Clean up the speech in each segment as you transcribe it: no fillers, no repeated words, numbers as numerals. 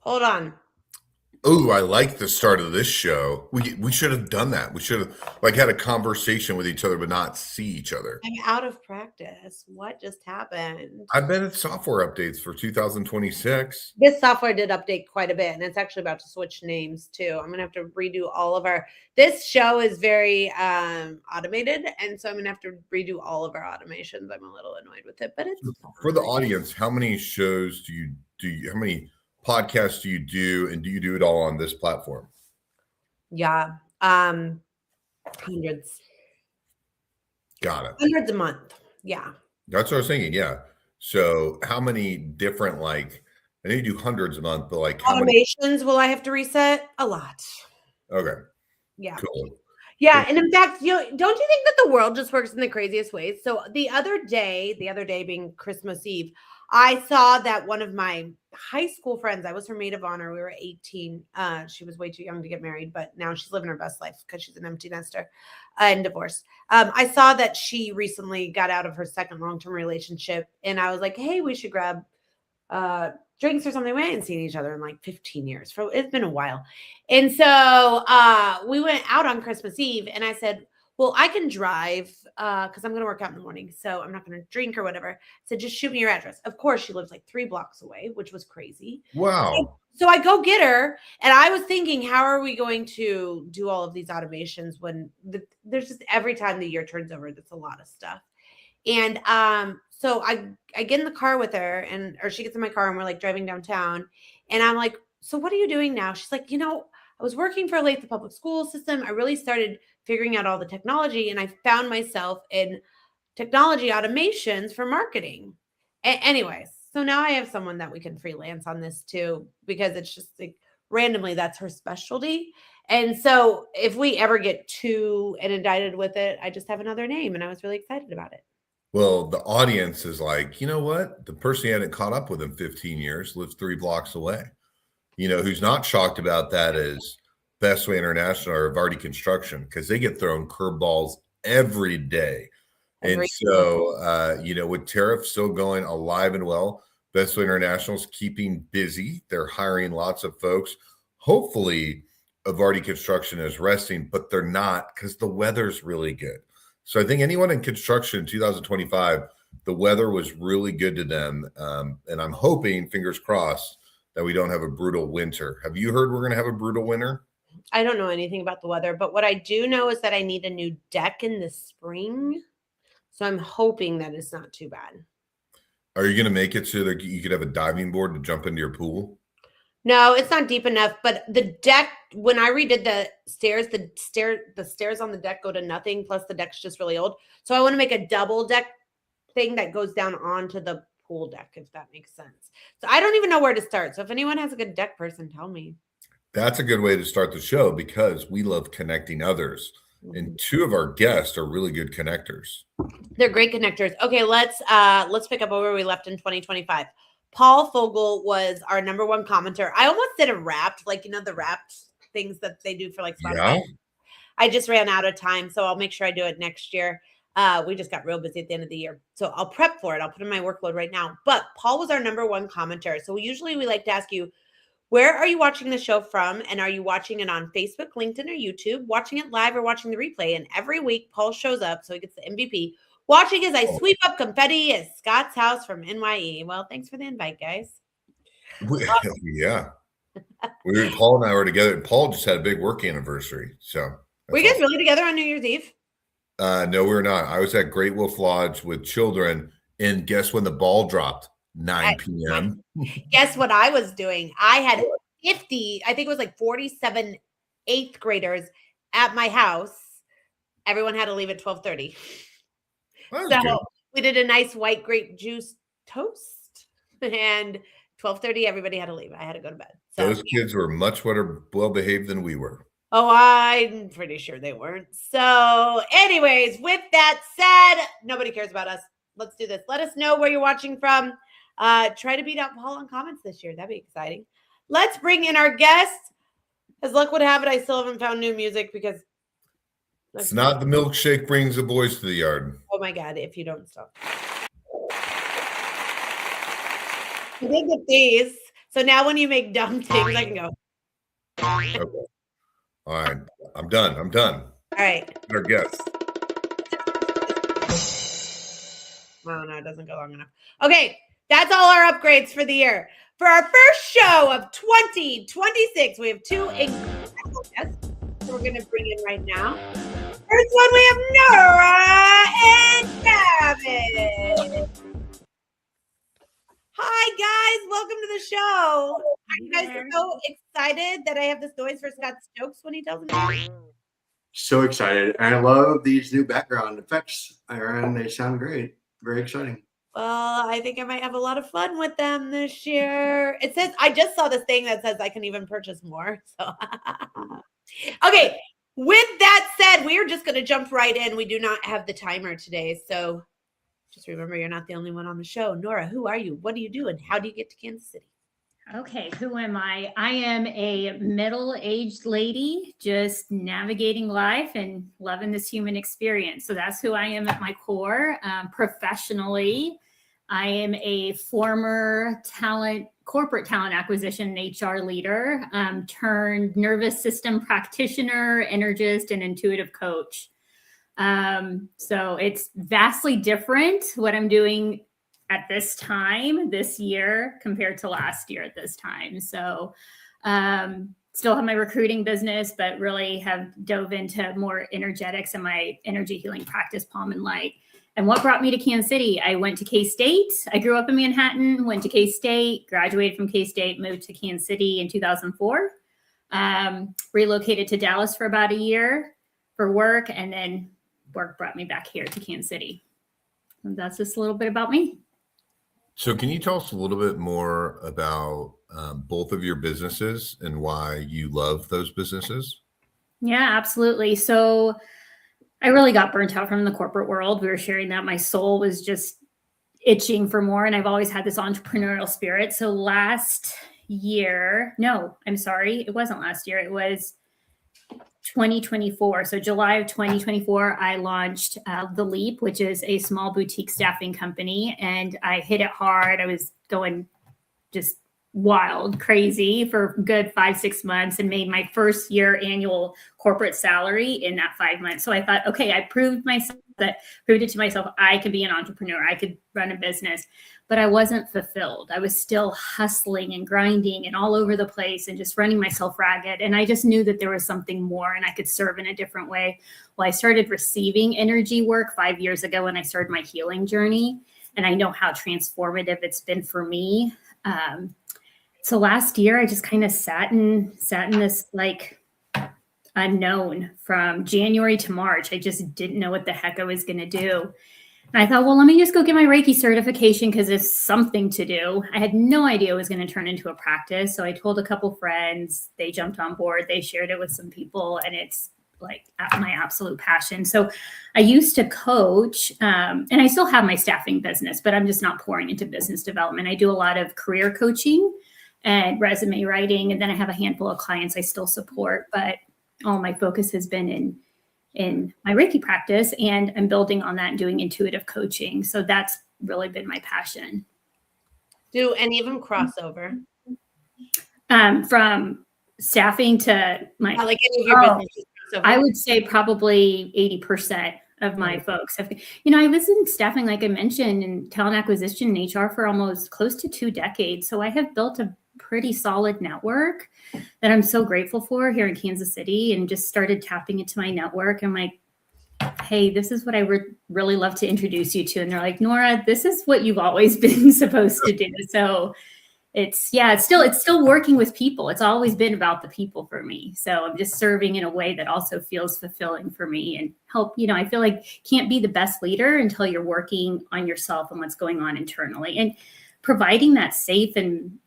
Hold on. Oh, I like the start of this show. We should have done that. We should have had a conversation with each other, but not see each other. I'm out of practice. What just happened? I bet it's software updates for 2026. This software did update quite a bit, and it's actually about to switch names too. I'm gonna have to redo all of our. This show is very automated, and so I'm gonna have to redo all of our automations. I'm a little annoyed with it, but it's For the fine. audience, how many shows do you do? How many podcasts do you do, and do you do it all on this platform? Yeah, hundreds. Got it. Hundreds a month. Yeah. That's what I was thinking. Yeah. So, how many different I know you do hundreds a month, but how many? Automations will I have to reset? A lot. Okay, Yeah. cool. Yeah, and in fact, don't you think that the world just works in the craziest ways? So the other day being Christmas Eve, I saw that one of my high school friends, I was her maid of honor. We were 18. She was way too young to get married, but now she's living her best life because she's an empty nester and divorced. I saw that she recently got out of her second long-term relationship, and I was like, hey, we should grab drinks or something. We hadn't seen each other in like 15 years. It's been a while. And so we went out on Christmas Eve, and I said, well, I can drive because I'm going to work out in the morning. So I'm not going to drink or whatever. I said, just shoot me your address. Of course, she lives like 3 blocks away, which was crazy. Wow. So I go get her, and I was thinking, how are we going to do all of these automations when there's just every time the year turns over, that's a lot of stuff. And so I get in the car with her, or she gets in my car, and we're like driving downtown. And I'm like, so what are you doing now? She's like, I was working for the public school system. I really started figuring out all the technology, and I found myself in technology automations for marketing. Anyways, so now I have someone that we can freelance on this too, because it's just like randomly that's her specialty. And so if we ever get too inundated with it, I just have another name, and I was really excited about it. Well, the audience is like, you know what? The person he hadn't caught up with in 15 years lives 3 blocks away. Who's not shocked about that is Bestway International or Vardy Construction, because they get thrown curveballs every day. And so, with tariffs still going alive and well, Bestway International is keeping busy. They're hiring lots of folks. Hopefully, Vardy Construction is resting, but they're not because the weather's really good. So I think anyone in construction in 2025, the weather was really good to them. And I'm hoping, fingers crossed, that we don't have a brutal winter. Have you heard we're going to have a brutal winter? I don't know anything about the weather, but what I do know is that I need a new deck in the spring. So I'm hoping that it's not too bad. Are you going to make it so that you could have a diving board to jump into your pool? No, it's not deep enough, but the deck, when I redid the stairs on the deck go to nothing, plus the deck's just really old. So I want to make a double deck thing that goes down onto the pool deck, if that makes sense. So I don't even know where to start. So if anyone has a good deck person, tell me. That's a good way to start the show because we love connecting others. And 2 of our guests are really good connectors. They're great connectors. Okay, let's pick up where we left in 2025. Paul Fogel was our number 1 commenter. I almost did a wrapped, the wrapped things that they do for Spotify. Yeah. I just ran out of time, so I'll make sure I do it next year. We just got real busy at the end of the year. So I'll prep for it. I'll put in my workload right now. But Paul was our number 1 commenter. So usually we like to ask you, where are you watching the show from? And are you watching it on Facebook, LinkedIn, or YouTube? Watching it live or watching the replay? And every week, Paul shows up, so he gets the MVP. Watching as I sweep up confetti at Scott's house from NYE. Well, thanks for the invite, guys. Yeah. Paul and I were together, and Paul just had a big work anniversary. So were you guys really together on New Year's Eve? No, we were not. I was at Great Wolf Lodge with children, and guess when the ball dropped? 9 p.m. Guess what I was doing? I had 50, I think it was 47 8th graders at my house. Everyone had to leave at 12:30. So good. We did a nice white grape juice toast, and 12:30, everybody had to leave. I had to go to bed. So those kids were much well behaved than we were. Oh, I'm pretty sure they weren't. So anyways, with that said, nobody cares about us. Let's do this. Let us know where you're watching from. Try to beat out Paul in comments this year. That'd be exciting. Let's bring in our guest. As luck would have it, I still haven't found new music because it's not the milkshake brings the boys to the yard. Oh my God, if you don't stop. I did get these. So now when you make dumb things, I can go. Okay. All right. I'm done. All right. Our guest. Oh, no, it doesn't go long enough. Okay. That's all our upgrades for the year. For our first show of 2026, we have two incredible guests we're going to bring in right now. First one, we have Noorah and Travis. Hi, guys. Welcome to the show. Are you guys so excited that I have this noise for Scott's jokes when he tells them? So excited. And I love these new background effects, Aaron. They sound great. Very exciting. Well, I think I might have a lot of fun with them this year. It says, I just saw this thing that says I can even purchase more. So, okay. With that said, we are just going to jump right in. We do not have the timer today. So just remember, you're not the only one on the show. Noorah, who are you? What do you do? And how do you get to Kansas City? Okay, who am I? I am a middle-aged lady just navigating life and loving this human experience. So that's who I am at my core. Professionally, I am a former corporate talent acquisition and HR leader, turned nervous system practitioner, energist, and intuitive coach. So it's vastly different what I'm doing at this time this year compared to last year at this time. So still have my recruiting business, but really have dove into more energetics and my energy healing practice, Palm and Light. And what brought me to Kansas City? I went to K-State. I grew up in Manhattan, went to K-State, graduated from K-State, moved to Kansas City in 2004, relocated to Dallas for about a year for work, and then work brought me back here to Kansas City. And that's just a little bit about me. So can you tell us a little bit more about both of your businesses and why you love those businesses? Yeah, absolutely. So I really got burnt out from the corporate world. We were sharing that my soul was just itching for more. And I've always had this entrepreneurial spirit. So last year, no, I'm sorry. It wasn't last year. It was 2024. So July of 2024, I launched The Leap, which is a small boutique staffing company. And I hit it hard. I was going just wild, crazy for a good 5-6 months and made my first year annual corporate salary in that 5 months. So I thought, okay, I proved it to myself. I could be an entrepreneur. I could run a business, but I wasn't fulfilled. I was still hustling and grinding and all over the place and just running myself ragged. And I just knew that there was something more and I could serve in a different way. Well, I started receiving energy work 5 years ago when I started my healing journey. And I know how transformative it's been for me. So last year, I just kind of sat in this like unknown from January to March. I just didn't know what the heck I was going to do. And I thought, well, let me just go get my Reiki certification because it's something to do. I had no idea it was going to turn into a practice. So I told a couple friends, they jumped on board, they shared it with some people, and it's like my absolute passion. So I used to coach, and I still have my staffing business, but I'm just not pouring into business development. I do a lot of career coaching and resume writing. And then I have a handful of clients I still support, but all my focus has been in my Reiki practice, and I'm building on that and doing intuitive coaching. So that's really been my passion. Do any of them crossover? From staffing to my, like any of your businesses crossover? I would say probably 80% of my folks have, I was in staffing, like I mentioned, in talent acquisition and HR for almost close to 2 decades. So I have built a pretty solid network that I'm so grateful for here in Kansas City, and just started tapping into my network. I'm like, hey, this is what I would really love to introduce you to. And they're like, Noorah, this is what you've always been supposed to do. So it's still working with people. It's always been about the people for me. So I'm just serving in a way that also feels fulfilling for me and help. I feel like can't be the best leader until you're working on yourself and what's going on internally, and providing that safe and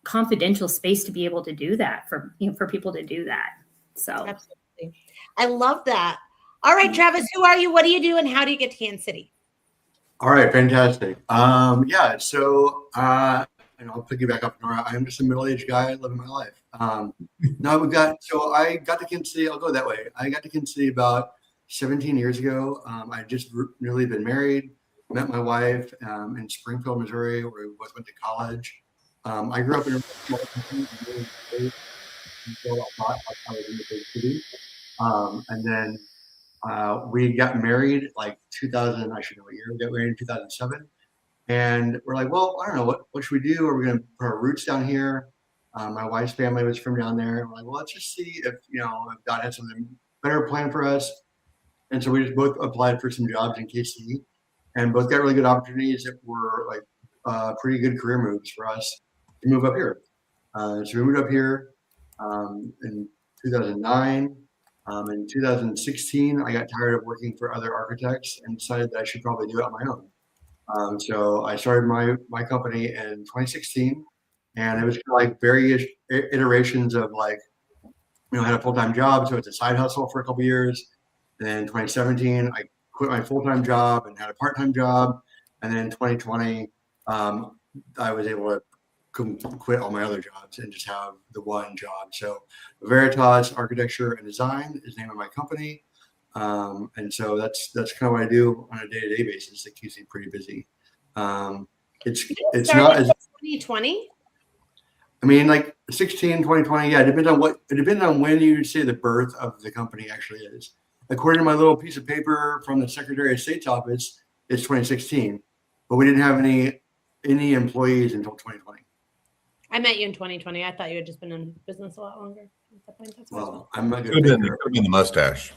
confidential space to be able to do that for people to do that. So absolutely. I love that. All right, Travis, who are you? What do you do? And how do you get to Kansas City? All right, fantastic. So I'll piggyback up Noorah. I'm just a middle-aged guy living my life. I got to Kansas City. I'll go that way. I got to Kansas City about 17 years ago. I just newly been married, met my wife in Springfield, Missouri, where we both went to college. I grew up in a small community until I was in the big city. And then we got married like 2000, I should know what year, we got married in 2007. And we're like, well, I don't know, what should we do? Are we going to put our roots down here? My wife's family was from down there. We're like, well, let's just see if, if God had something better planned for us. And so we just both applied for some jobs in KC and both got really good opportunities that were like pretty good career moves for us to move up here. So we moved up here in 2009. In 2016, I got tired of working for other architects and decided that I should probably do it on my own. So I started my company in 2016, and it was kind of like various iterations of like, I had a full-time job, so it's a side hustle for a couple of years. And then 2017, I quit my full-time job and had a part-time job. And then in 2020, I was able to quit all my other jobs and just have the one job. So Veritas Architecture and Design is the name of my company. And so that's kind of what I do on a day-to-day basis. It keeps me pretty busy. It's not as 2020. I mean, like 16, 2020. Yeah, it depends on when you say the birth of the company actually is. According to my little piece of paper from the Secretary of State's office, it's 2016, but we didn't have any employees until 2020. I met you in 2020. I thought you had just been in business a lot longer. Well, I'm not Could going have to been the mustache.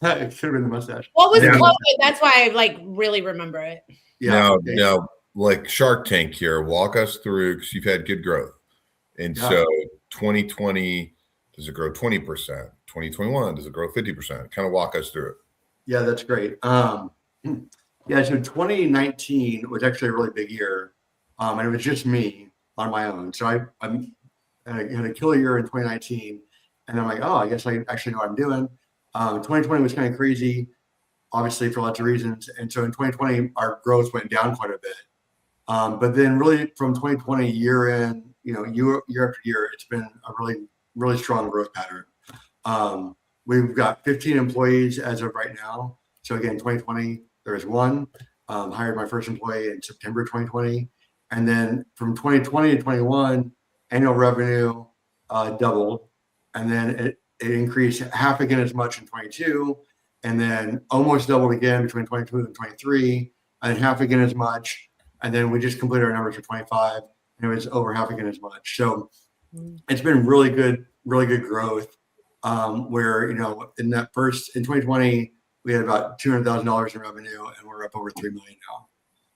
It should have been the mustache. What was Yeah. COVID? That's why I like really remember it. Yeah. Now, like Shark Tank here, walk us through because you've had good growth. And Yeah. so 2020, does it grow 20%? 2021, does it grow 50%? Kind of walk us through it. Yeah, that's great. Yeah, so 2019 was actually a really big year. And it was just me on my own. So I had a killer year in 2019. And I'm like, oh, I guess I actually know what I'm doing. 2020 was kind of crazy, obviously for lots of reasons. And so in 2020, our growth went down quite a bit. But then really from 2020 year after year, it's been a really, really strong growth pattern. We've got 15 employees as of right now. So again, 2020, there was one, hired my first employee in September 2020. And then from 2020 to 21, annual revenue doubled. And then it increased half again as much in 22, and then almost doubled again between 22 and 23, and then half again as much. And then we just completed our numbers for 25, and it was over half again as much. So it's been really good growth. Where in 2020 we had about $200,000 in revenue, and we're up over $3 million now.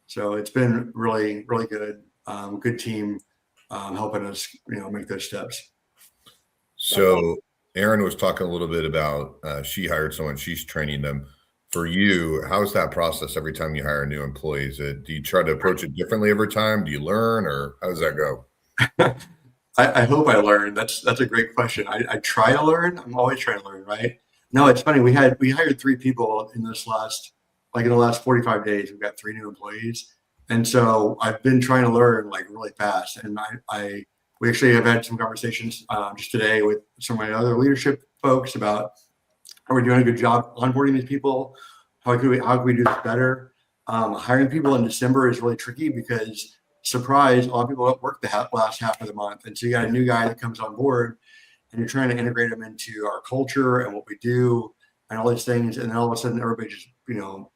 So it's been really, really good. Good team helping us, make those steps. So Erin was talking a little bit about she hired someone, she's training them. For you, how's that process every time you hire new employees? Do you try to approach it differently every time? Do you learn, or how does that go? I hope I learn. That's a great question. I try to learn. I'm always trying to learn, right? No, it's funny. We hired 3 people in the last 45 days. We've got 3 new employees. And so I've been trying to learn like really fast. And we actually have had some conversations just today with some of my other leadership folks about are we doing a good job onboarding these people? How can we do this better? Hiring people in December is really tricky because, surprise, a lot of people don't work the last half of the month. And so you got a new guy that comes on board and you're trying to integrate them into our culture and what we do and all these things. And then all of a sudden everybody just,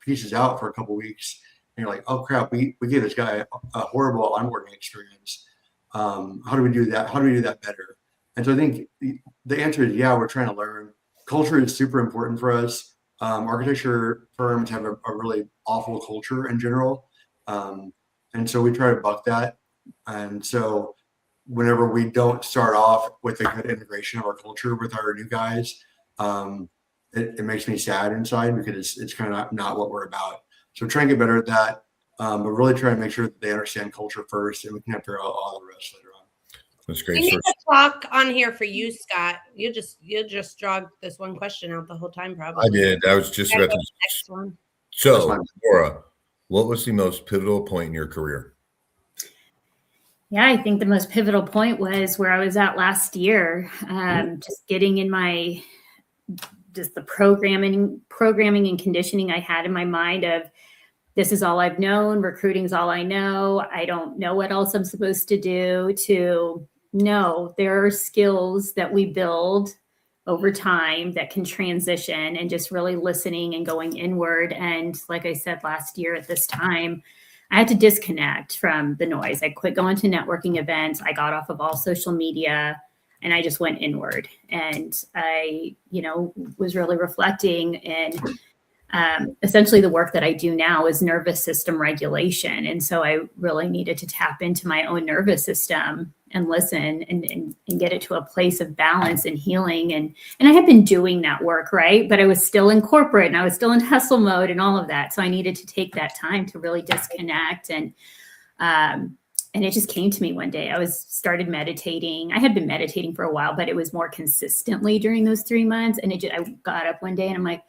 pieces out for a couple of weeks. And you're like, oh crap, we gave this guy a horrible onboarding experience. How do we do that? How do we do that better? And so I think the answer is, yeah, we're trying to learn. Culture is super important for us. Architecture firms have a really awful culture in general. And so we try to buck that. And so whenever we don't start off with a good integration of our culture with our new guys, it makes me sad inside because it's kind of not what we're about. So try and get better at that. But really try to make sure that they understand culture first, and we can figure out all the rest later on. That's great. We need to talk on here for you, Scott. You just dragged this one question out the whole time, probably. I did. I was just about to. Next one. So, Noorah, what was the most pivotal point in your career? Yeah, I think the most pivotal point was where I was at last year. Just getting in just the programming and conditioning I had in my mind of this is all I've known. Recruiting's all I know. I don't know what else I'm supposed to do, to no, there are skills that we build over time that can transition, and just really listening and going inward. And like I said, last year at this time, I had to disconnect from the noise. I quit going to networking events. I got off of all social media, and I just went inward. And I, was really reflecting, and essentially the work that I do now is nervous system regulation. And so I really needed to tap into my own nervous system and listen and get it to a place of balance and healing. And I had been doing that work, right? But I was still in corporate, and I was still in hustle mode and all of that. So I needed to take that time to really disconnect. And it just came to me one day. I started meditating. I had been meditating for a while, but it was more consistently during those 3 months. And I got up one day and I'm like,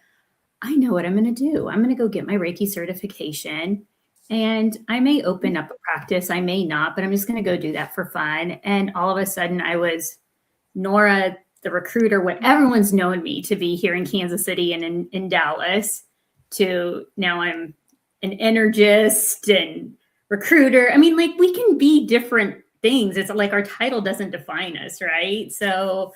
I know what I'm going to do. I'm going to go get my Reiki certification, and I may open up a practice. I may not, but I'm just going to go do that for fun. And all of a sudden I was Noorah, the recruiter, what everyone's known me to be here in Kansas City and in Dallas, to now I'm an energist and recruiter. I mean, like, we can be different things. It's like our title doesn't define us, right? So,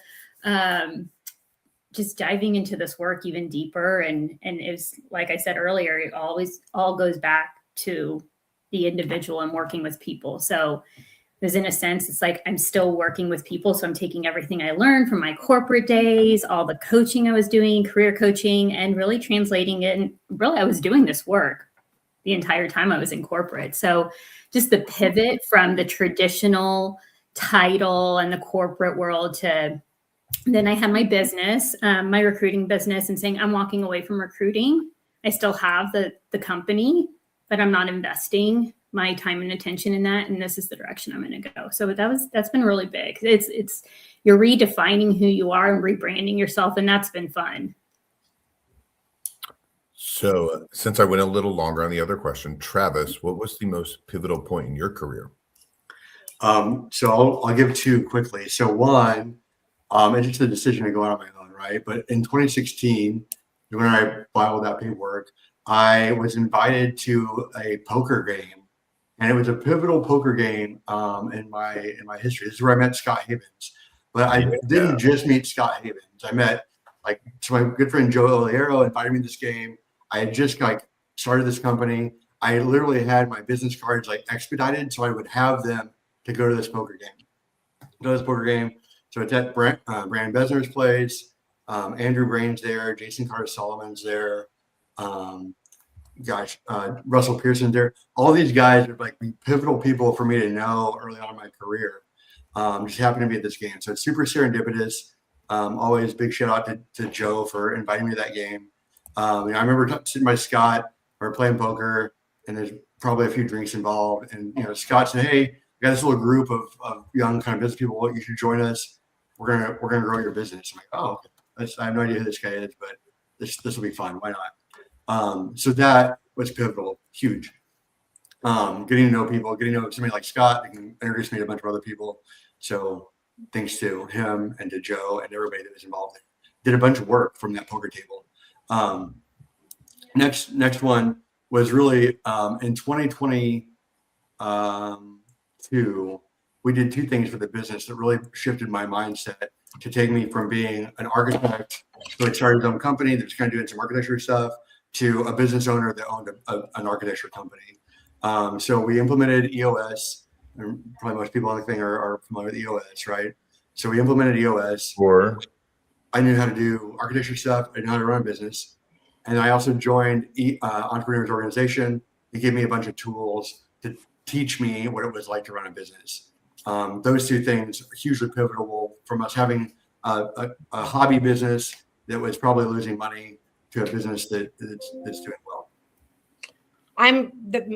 just diving into this work even deeper. And it was, like I said earlier, it always all goes back to the individual and working with people. So there's, in a sense, it's like I'm still working with people. So I'm taking everything I learned from my corporate days, all the coaching I was doing, career coaching, and really translating it. And really, I was doing this work the entire time I was in corporate. So just the pivot from the traditional title and the corporate world to, then I had my business, my recruiting business, and saying, I'm walking away from recruiting. I still have the company, but I'm not investing my time and attention in that. And this is the direction I'm going to go. So that's been really big. It's you're redefining who you are and rebranding yourself. And that's been fun. So since I went a little longer on the other question, Travis, what was the most pivotal point in your career? So I'll give two quickly. So one, it's just a decision to go out on my own, right? But in 2016, when I filed that paperwork, I was invited to a poker game, and it was a pivotal poker game in my history. This is where I met Scott Havens. But I didn't just meet Scott Havens. I met, so my good friend Joe Oliero invited me to this game. I had just started this company. I literally had my business cards expedited, so I would have them to go to this poker game. So it's at Brandon Besner's place. Andrew Brain's there. Jason Carter Solomon's there. Russell Pearson's there. All these guys are pivotal people for me to know early on in my career. Just happened to be at this game. So it's super serendipitous. Always big shout out to Joe for inviting me to that game. I remember sitting by Scott, we were playing poker, and there's probably a few drinks involved. And Scott said, "Hey, we got this little group of young kind of business people. You should join us. We're gonna grow your business." I'm like, "Oh, okay. I have no idea who this guy is, but this will be fun. Why not?" So that was pivotal, huge. Getting to know people, getting to know somebody like Scott, who can introduce me to a bunch of other people. So thanks to him and to Joe and everybody that was involved. Did a bunch of work from that poker table. Next one was really in 2022. We did two things for the business that really shifted my mindset to take me from being an architect, so I started his own company that was kind of doing some architecture stuff, to a business owner that owned an architecture company. So we implemented EOS, and probably most people on the thing are familiar with EOS, right? So we implemented EOS. I knew how to do architecture stuff. I knew how to run a business. And I also joined Entrepreneurs Organization. They gave me a bunch of tools to teach me what it was like to run a business. Those two things are hugely pivotal from us having a hobby business that was probably losing money to a business that's doing well.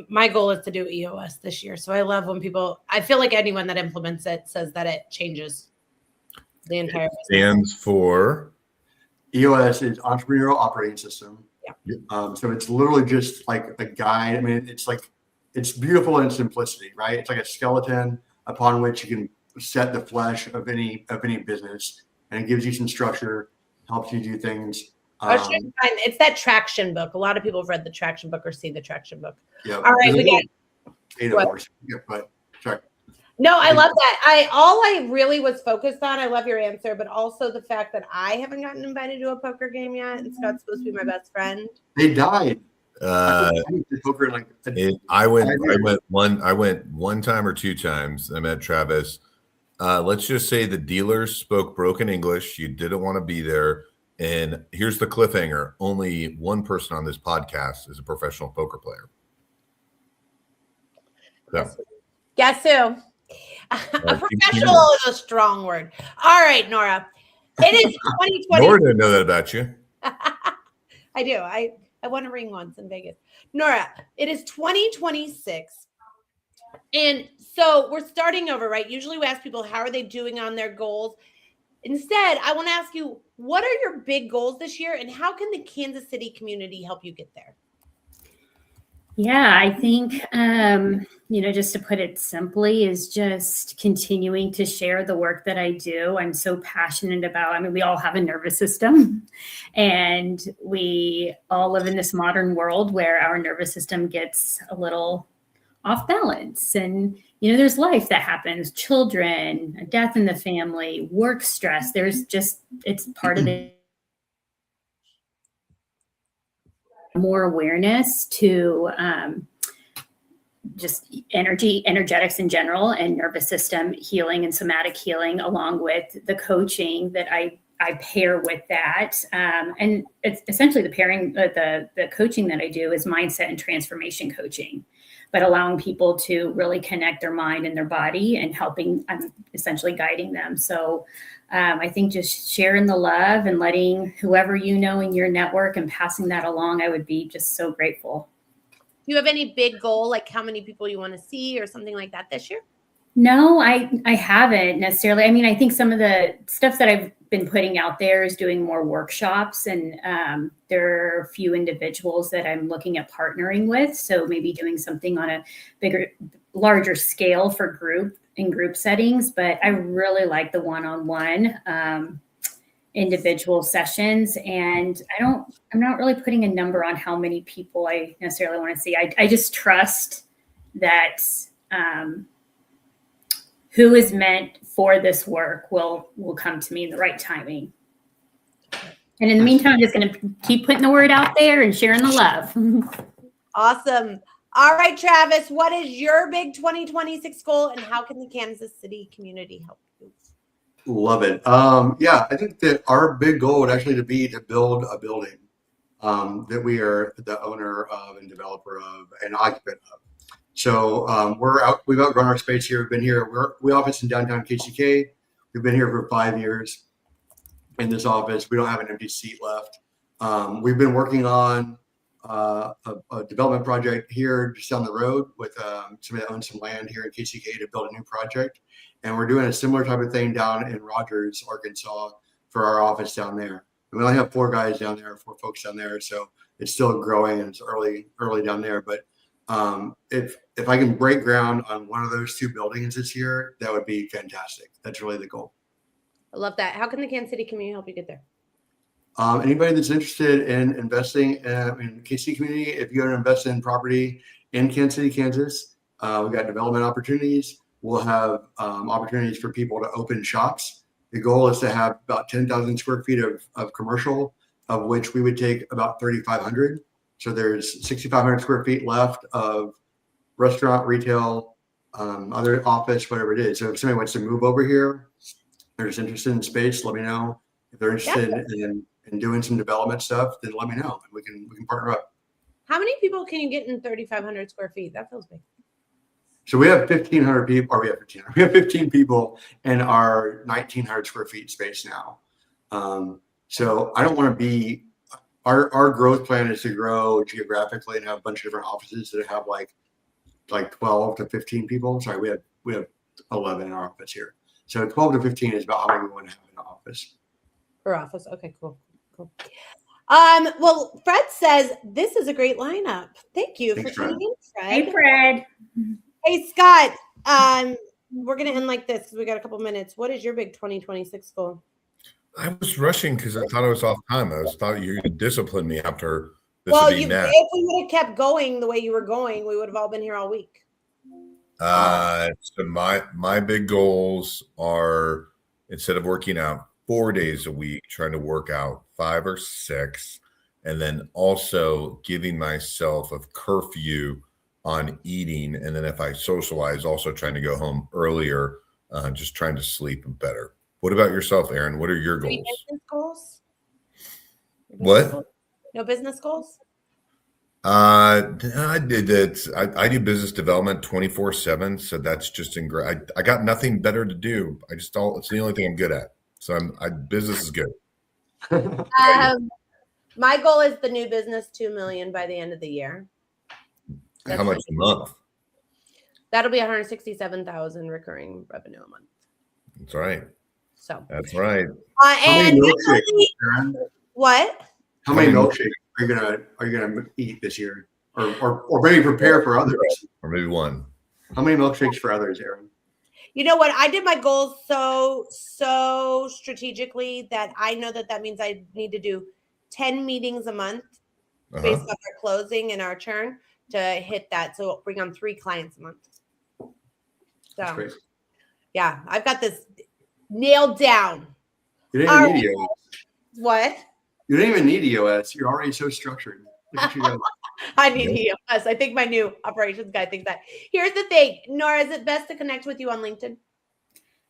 My goal is to do EOS this year. So I love when I feel like anyone that implements it says that it changes the entire business. Stands for? EOS is Entrepreneurial Operating System. Yeah. So it's literally just like a guide. I mean, it's beautiful in simplicity, right? It's like a skeleton upon which you can set the flesh of any business, and it gives you some structure, helps you do things. I was trying to find, it's that traction book. A lot of people have read the traction book or seen the traction book. Yeah. All right, we got. Yeah, but sorry. No, I love that. All I really was focused on, I love your answer, but also the fact that I haven't gotten invited to a poker game yet, and Scott's supposed to be my best friend. They died. I Poker like I went one time or two times. I met Travis. Let's just say the dealers spoke broken English. You didn't want to be there. And here's the cliffhanger. Only one person on this podcast is a professional poker player. So. Guess who? A professional is a strong word. All right, Noorah. It is 2020. Noorah didn't know that about you. I do. I won a ring once in Vegas. Noorah, it is 2026. And so we're starting over, right? Usually we ask people, how are they doing on their goals? Instead, I want to ask you, what are your big goals this year, and how can the Kansas City community help you get there? Yeah, I think, just to put it simply, is just continuing to share the work that I do. I'm so passionate about, we all have a nervous system, and we all live in this modern world where our nervous system gets a little off balance. And, there's life that happens, children, a death in the family, work stress. It's part of the more awareness to just energetics in general, and nervous system healing and somatic healing, along with the coaching that I pair with that. And it's essentially the pairing, the coaching that I do is mindset and transformation coaching, but allowing people to really connect their mind and their body, and I'm essentially guiding them. So I think just sharing the love and letting whoever in your network and passing that along, I would be just so grateful. Do you have any big goal, like how many people you want to see or something like that this year? No, I haven't necessarily. I think some of the stuff that I've been putting out there is doing more workshops, and there are a few individuals that I'm looking at partnering with. So maybe doing something on a larger scale for group settings. But I really like the one-on-one individual sessions, and I'm not really putting a number on how many people I necessarily want to see. I just trust that who is meant for this work will come to me in the right timing. And in the meantime, I'm just going to keep putting the word out there and sharing the love. Awesome. All right, Travis, what is your big 2026 goal, and how can the Kansas City community help you? Love it. I think that our big goal would actually be to build a building that we are the owner of and developer of and occupant of. So we've outgrown our space here. We've been here. We office in downtown KCK. We've been here for 5 years in this office. We don't have an empty seat left. We've been working on a development project here just down the road with somebody that owns some land here in KCK to build a new project. And we're doing a similar type of thing down in Rogers, Arkansas for our office down there. And we only have 4 folks down there. So it's still growing and it's early down there. But if I can break ground on one of those 2 buildings this year, that would be fantastic. That's really the goal. I love that. How can the Kansas City community help you get there? Anybody that's interested in investing in the KC community, if you're going to invest in property in Kansas City, Kansas, we've got development opportunities. We'll have opportunities for people to open shops. The goal is to have about 10,000 square feet of commercial, of which we would take about 3,500. So there's 6,500 square feet left of restaurant, retail, other office, whatever it is. So if somebody wants to move over here, they're just interested in space, let me know. If they're interested in doing some development stuff, then let me know, and we can partner up. How many people can you get in 3,500 square feet? That feels big. So we have 1,500 people, or we have 1,500. We have 15 people in our 1,900 square feet space now. So I don't want to be. Our growth plan is to grow geographically and have a bunch of different offices that have like 12 to 15 people. Sorry, we have 11 in our office here. So 12 to 15 is about how many we want to have in the office. Per office. Okay, cool. Well, Fred says this is a great lineup. Thank you for tuning in, Fred. Hey, Fred. Hey, Scott. We're gonna end like this because we got a couple minutes. What is your big 2026 goal? I was rushing because I thought I was off time. I thought you would discipline me after this Well, would be next. if we would have kept going the way you were going, we would have all been here all week. So my big goals are, instead of working out 4 days a week, trying to work out 5 or 6, and then also giving myself a curfew on eating. And then if I socialize, also trying to go home earlier, just trying to sleep better. What about yourself, Aaron? What are your Any goals? business goals? What? No business goals? I did it. I do business development 24/7. So that's just I got nothing better to do. It's the only thing I'm good at. So business is good. My goal is the new business 2 million by the end of the year. How much a month? That'll be 167,000 recurring revenue a month. That's right. So that's right. And what? How many milkshakes are you gonna eat this year, or maybe prepare for others, or maybe one? How many milkshakes for others, Aaron? You know what? I did my goals so strategically that I know that means I need to do 10 meetings a month based off our closing and our churn to hit that. So bring on 3 clients a month. So yeah, I've got this nailed down. You didn't even need EOS. What? You didn't even need EOS. You're already so structured. I need EOS. I think my new operations guy thinks that. Here's the thing, Noorah, is it best to connect with you on LinkedIn?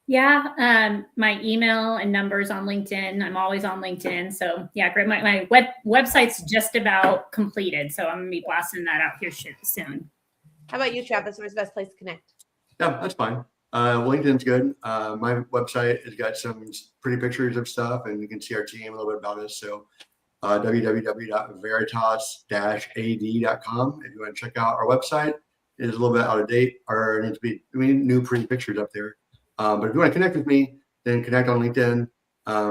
Yeah, my email and numbers on LinkedIn. I'm always on LinkedIn. So yeah, great. My website's just about completed. So I'm gonna be blasting that out here soon. How about you, Travis? Where's the best place to connect? Yeah, that's fine. LinkedIn's good. My website has got some pretty pictures of stuff, and you can see our team, a little bit about us. So www.veritas-ad.com. If you want to check out our website, it is a little bit out of date, or needs to be new pretty pictures up there. But if you want to connect with me, then connect on LinkedIn.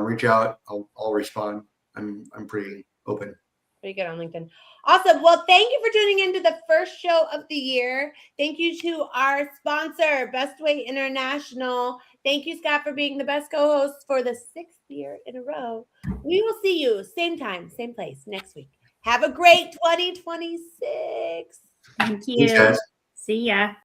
Reach out. I'll respond. I'm pretty open. Pretty good on LinkedIn. Awesome. Well, thank you for tuning into the first show of the year. Thank you to our sponsor, Bestway International. Thank you, Scott, for being the best co-host for the 6th year in a row. We will see you same time, same place next week. Have a great 2026. Thank you. See ya.